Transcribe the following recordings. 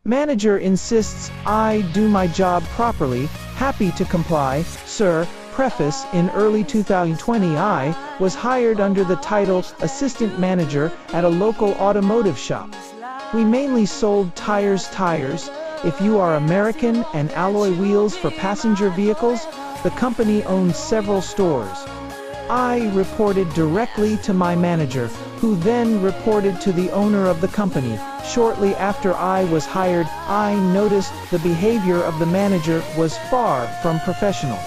Manager insists I do my job properly. Happy to comply, sir. Preface: in early 2020 I was hired under the title Assistant Manager at a local automotive shop. We mainly sold tires. If you are American, and alloy wheels for passenger vehicles. The company owns several stores. I reported directly to my manager, who then reported to the owner of the company. Shortly after I was hired, I noticed the behavior of the manager was far from professional.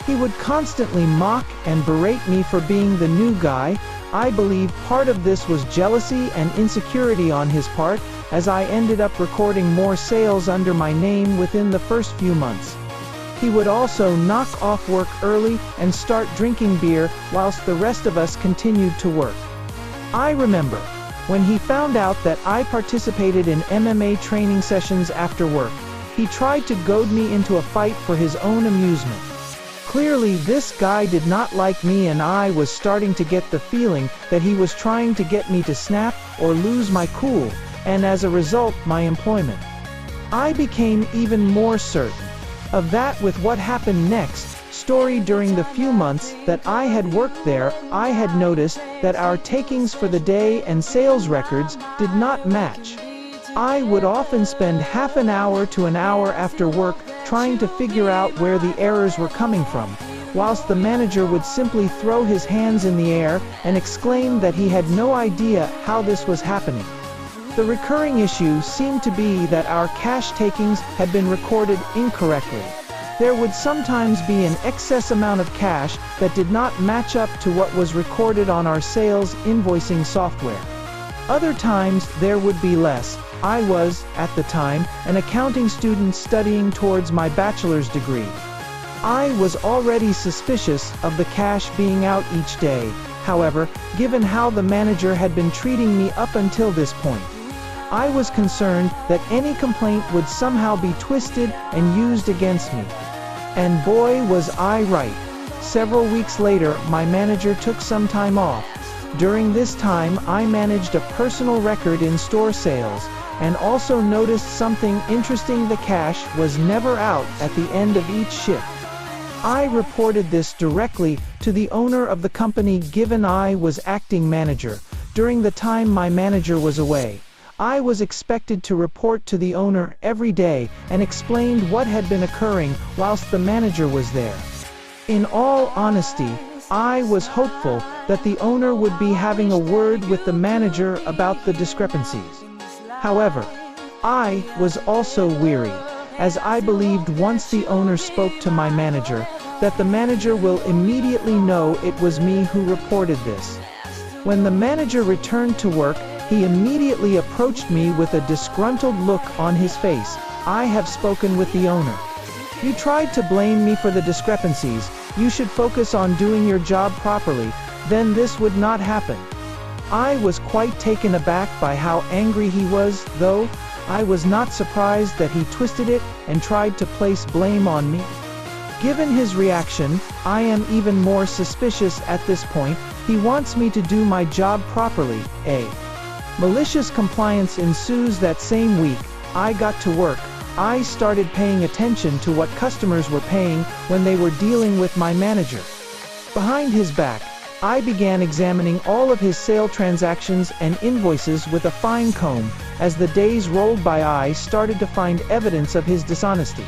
He would constantly mock and berate me for being the new guy. I believe part of this was jealousy and insecurity on his part, as I ended up recording more sales under my name within the first few months. He would also knock off work early and start drinking beer whilst the rest of us continued to work. I remember when he found out that I participated in MMA training sessions after work, he tried to goad me into a fight for his own amusement. Clearly this guy did not like me, and I was starting to get the feeling that he was trying to get me to snap or lose my cool, and as a result my employment. I became even more certain of that with what happened next. Story: during the few months that I had worked there, I had noticed that our takings for the day and sales records did not match. I would often spend half an hour to an hour after work trying to figure out where the errors were coming from, whilst the manager would simply throw his hands in the air and exclaim that he had no idea how this was happening. The recurring issue seemed to be that our cash takings had been recorded incorrectly. There would sometimes be an excess amount of cash that did not match up to what was recorded on our sales invoicing software. Other times there would be less. I was, at the time, an accounting student studying towards my bachelor's degree. I was already suspicious of the cash being out each day. However, given how the manager had been treating me up until this point, I was concerned that any complaint would somehow be twisted and used against me. And boy was I right. Several weeks later, my manager took some time off. During this time, I managed a personal record in store sales, and also noticed something interesting: the cash was never out at the end of each shift. I reported this directly to the owner of the company, given I was acting manager. During the time my manager was away, I was expected to report to the owner every day and explained what had been occurring whilst the manager was there. In all honesty, I was hopeful that the owner would be having a word with the manager about the discrepancies. However, I was also weary, as I believed once the owner spoke to my manager, that the manager will immediately know it was me who reported this. When the manager returned to work, he immediately approached me with a disgruntled look on his face. I have spoken with the owner. You tried to blame me for the discrepancies. You should focus on doing your job properly, then this would not happen. I was quite taken aback by how angry he was, though I was not surprised that he twisted it and tried to place blame on me. Given his reaction, I am even more suspicious at this point. He wants me to do my job properly. Malicious compliance ensues. That same week, I got to work. I started paying attention to what customers were paying when they were dealing with my manager. Behind his back, I began examining all of his sale transactions and invoices with a fine comb. As the days rolled by, I started to find evidence of his dishonesty.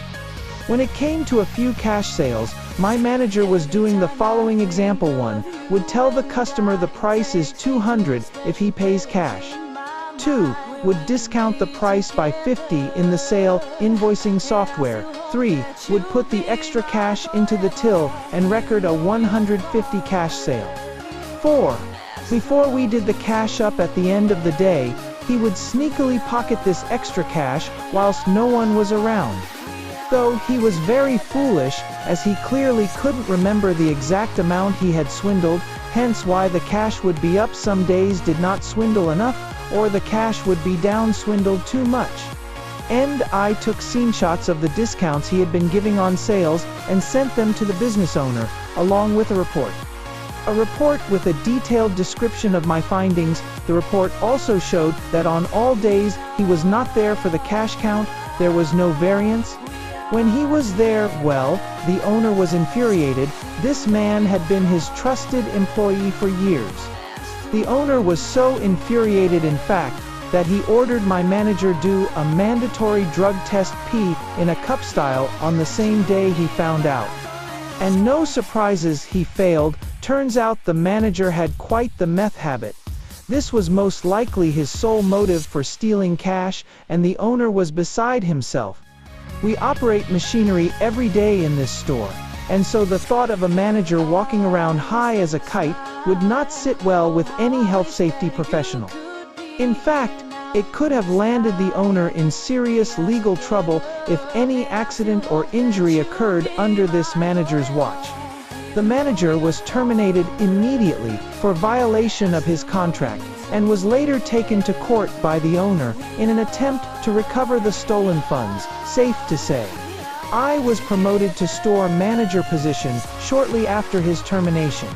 When it came to a few cash sales, my manager was doing the following example: 1. Would tell the customer the price is $200 if he pays cash. 2. Would discount the price by $50 in the sale invoicing software. 3. Would put the extra cash into the till and record a $150 cash sale. 4. Before we did the cash up at the end of the day, he would sneakily pocket this extra cash whilst no one was around. Though he was very foolish, as he clearly couldn't remember the exact amount he had swindled, hence why the cash would be up some days did not swindle enough, or the cash would be down swindled too much. And I took screenshots of the discounts he had been giving on sales and sent them to the business owner, along with a report. A report with a detailed description of my findings, The report also showed that on all days he was not there for the cash count, there was no variance. When he was there, well, the owner was infuriated. This man had been his trusted employee for years. The owner was so infuriated, in fact, that he ordered my manager do a mandatory drug test pee in a cup style on the same day he found out. And no surprises, he failed. Turns out the manager had quite the meth habit. This was most likely his sole motive for stealing cash, and the owner was beside himself. We operate machinery every day in this store, and so the thought of a manager walking around high as a kite would not sit well with any health safety professional. In fact, it could have landed the owner in serious legal trouble if any accident or injury occurred under this manager's watch. The manager was terminated immediately for violation of his contract, and was later taken to court by the owner in an attempt to recover the stolen funds. Safe to say, I was promoted to store manager position shortly after his termination.